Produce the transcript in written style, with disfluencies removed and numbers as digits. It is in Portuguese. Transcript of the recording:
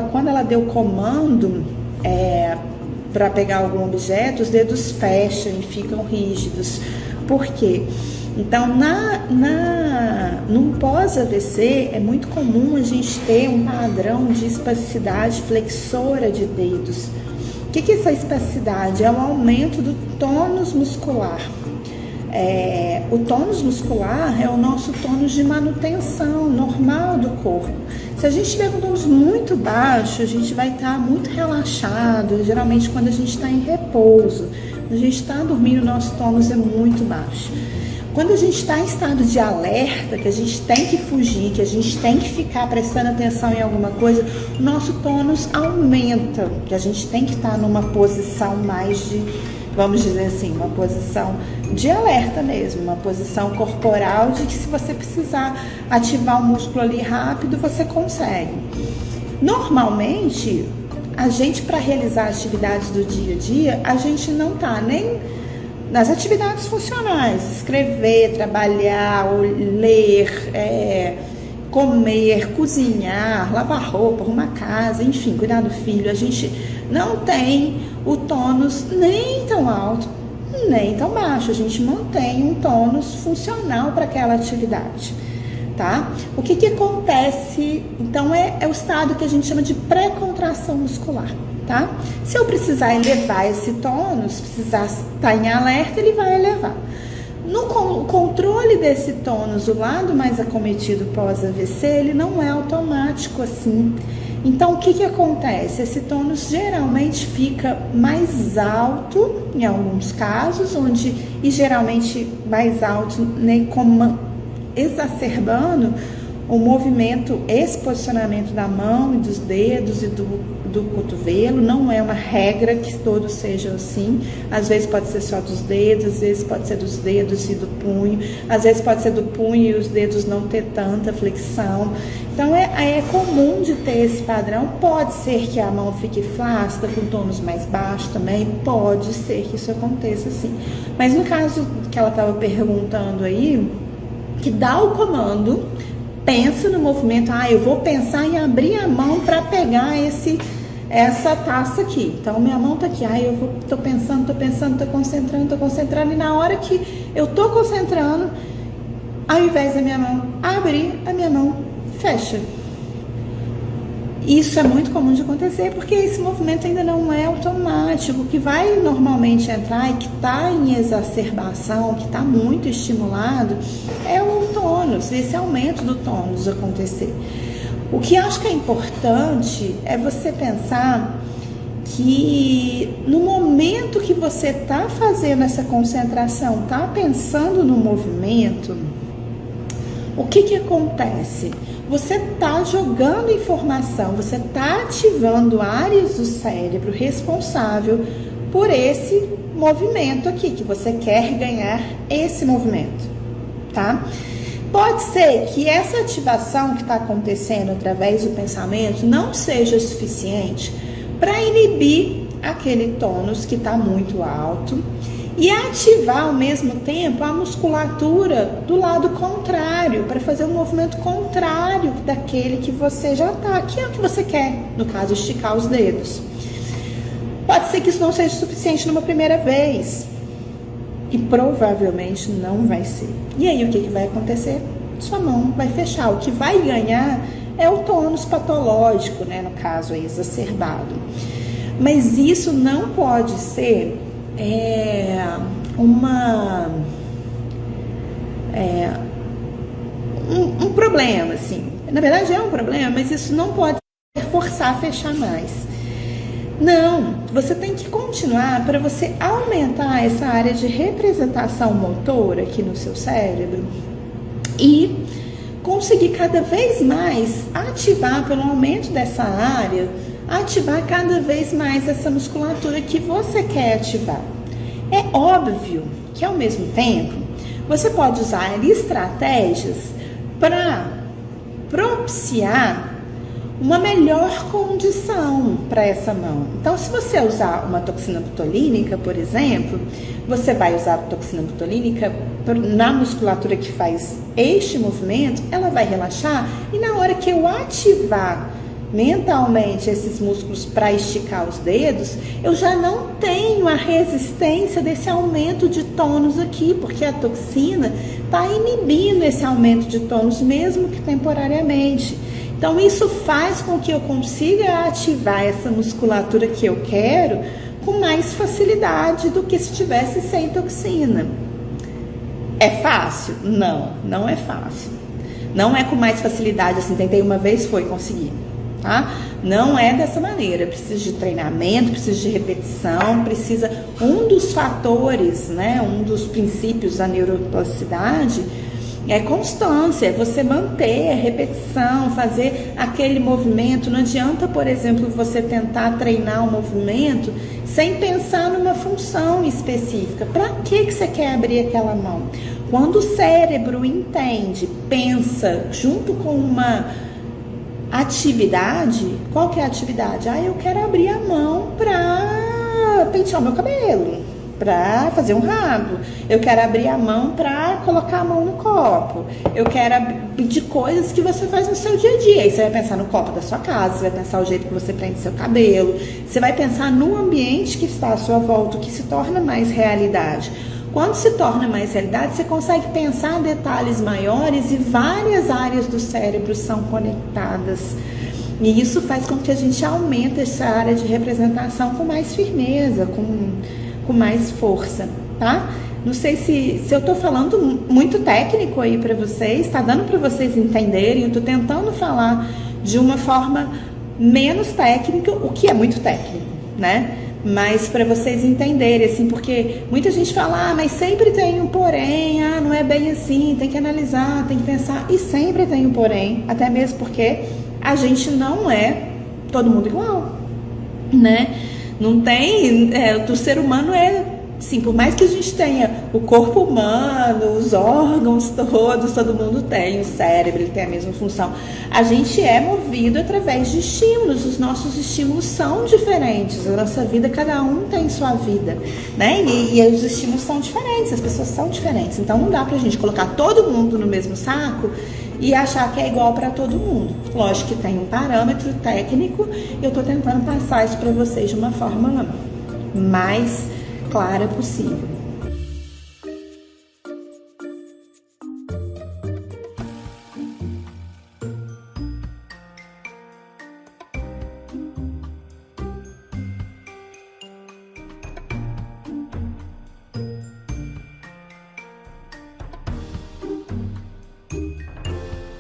quando ela deu comando para pegar algum objeto, os dedos fecham e ficam rígidos. Por quê? Então, num pós-AVC, é muito comum a gente ter um padrão de espasticidade flexora de dedos. O que é essa espasticidade? É o aumento do tônus muscular. O tônus muscular é o nosso tônus de manutenção normal do corpo. Se a gente tiver com o tônus muito baixo, a gente vai estar muito relaxado. Geralmente, quando a gente está em repouso, quando a gente está dormindo, o nosso tônus é muito baixo. Quando a gente está em estado de alerta, que a gente tem que fugir, que a gente tem que ficar prestando atenção em alguma coisa, o nosso tônus aumenta, que a gente tem que estar numa posição mais de, vamos dizer assim, uma posição de alerta mesmo, uma posição corporal de que se você precisar ativar o músculo ali rápido, você consegue. Normalmente, a gente, para realizar atividades do dia a dia, a gente não está nem nas atividades funcionais, escrever, trabalhar, ler, comer, cozinhar, lavar roupa, arrumar casa, enfim, cuidar do filho. A gente não tem o tônus nem tão alto, nem tão baixo. A gente mantém um tônus funcional para aquela atividade, tá? O que acontece, então, é o estado que a gente chama de pré-contração muscular. Tá? Se eu precisar elevar esse tônus, precisar estar em alerta, ele vai elevar. No controle desse tônus, o lado mais acometido pós-AVC, ele não é automático assim. Então, o que acontece? Esse tônus geralmente fica mais alto, em alguns casos, e geralmente mais alto, né, exacerbando o movimento, esse posicionamento da mão e dos dedos e do cotovelo. Não é uma regra que todos sejam assim. Às vezes pode ser só dos dedos, às vezes pode ser dos dedos e do punho, às vezes pode ser do punho e os dedos não ter tanta flexão. Então é comum de ter esse padrão. Pode ser que a mão fique flácida, com tônus mais baixo também, pode ser que isso aconteça sim. Mas no caso que ela estava perguntando aí, que dá o comando, pensa no movimento, eu vou pensar em abrir a mão para pegar essa taça aqui. Então, minha mão tá aqui, tô pensando, tô concentrando, e na hora que eu tô concentrando, ao invés da minha mão abrir, a minha mão fecha. Isso é muito comum de acontecer, porque esse movimento ainda não é automático. O que vai normalmente entrar e que está em exacerbação, que está muito estimulado, é o tônus, esse aumento do tônus acontecer. O que acho que é importante é você pensar que no momento que você está fazendo essa concentração, está pensando no movimento, o que acontece? Você está jogando informação, você está ativando áreas do cérebro responsável por esse movimento aqui, que você quer ganhar esse movimento, tá? Pode ser que essa ativação que está acontecendo através do pensamento não seja suficiente para inibir aquele tônus que está muito alto e ativar ao mesmo tempo a musculatura do lado contrário, para fazer um movimento contrário daquele que você já está, que é o que você quer, no caso, esticar os dedos. Pode ser que isso não seja suficiente numa primeira vez, e provavelmente não vai ser. E aí o que vai acontecer? Sua mão vai fechar. O que vai ganhar é o tônus patológico, né, no caso aí, exacerbado. Mas isso não pode ser um problema, assim. Na verdade é um problema, mas isso não pode forçar a fechar mais. Não, você tem que continuar para você aumentar essa área de representação motora aqui no seu cérebro e conseguir cada vez mais ativar, pelo aumento dessa área, ativar cada vez mais essa musculatura que você quer ativar. É óbvio que, ao mesmo tempo, você pode usar estratégias para propiciar uma melhor condição para essa mão. Então, se você usar uma toxina botulínica, por exemplo, você vai usar a toxina botulínica na musculatura que faz este movimento, ela vai relaxar, e na hora que eu ativar mentalmente esses músculos para esticar os dedos, eu já não tenho a resistência desse aumento de tônus aqui, porque a toxina está inibindo esse aumento de tônus, mesmo que temporariamente. Então isso faz com que eu consiga ativar essa musculatura que eu quero com mais facilidade do que se tivesse sem toxina. É fácil? Não, não é fácil. Não é com mais facilidade, assim, tentei uma vez, consegui. Tá? Não é dessa maneira, precisa de treinamento, precisa de repetição, precisa, um dos fatores, né, um dos princípios da neuroplasticidade é constância, é você manter a repetição, fazer aquele movimento. Não adianta, por exemplo, você tentar treinar um movimento sem pensar numa função específica. Para que você quer abrir aquela mão? Quando o cérebro entende, pensa junto com uma atividade, qual que é a atividade? Eu quero abrir a mão para pentear o meu cabelo, para fazer um rabo, eu quero abrir a mão para colocar a mão no copo, eu quero de coisas que você faz no seu dia a dia. Aí você vai pensar no copo da sua casa, você vai pensar o jeito que você prende seu cabelo, você vai pensar no ambiente que está à sua volta, o que se torna mais realidade. Quando se torna mais realidade, você consegue pensar detalhes maiores e várias áreas do cérebro são conectadas. E isso faz com que a gente aumente essa área de representação com mais firmeza, com mais força, tá? Não sei se eu tô falando muito técnico aí para vocês, tá dando para vocês entenderem, eu tô tentando falar de uma forma menos técnica, o que é muito técnico, né? Mas para vocês entenderem, assim, porque muita gente fala, mas sempre tem um porém, não é bem assim, tem que analisar, tem que pensar, e sempre tem um porém, até mesmo porque a gente não é todo mundo igual, né? Não tem, o ser humano sim, por mais que a gente tenha o corpo humano, os órgãos todos, todo mundo tem, o cérebro, ele tem a mesma função. A gente é movido através de estímulos, os nossos estímulos são diferentes, a nossa vida, cada um tem sua vida, né? E os estímulos são diferentes, as pessoas são diferentes, então não dá pra gente colocar todo mundo no mesmo saco e achar que é igual para todo mundo. Lógico que tem um parâmetro técnico, eu tô tentando passar isso para vocês de uma forma mais clara possível.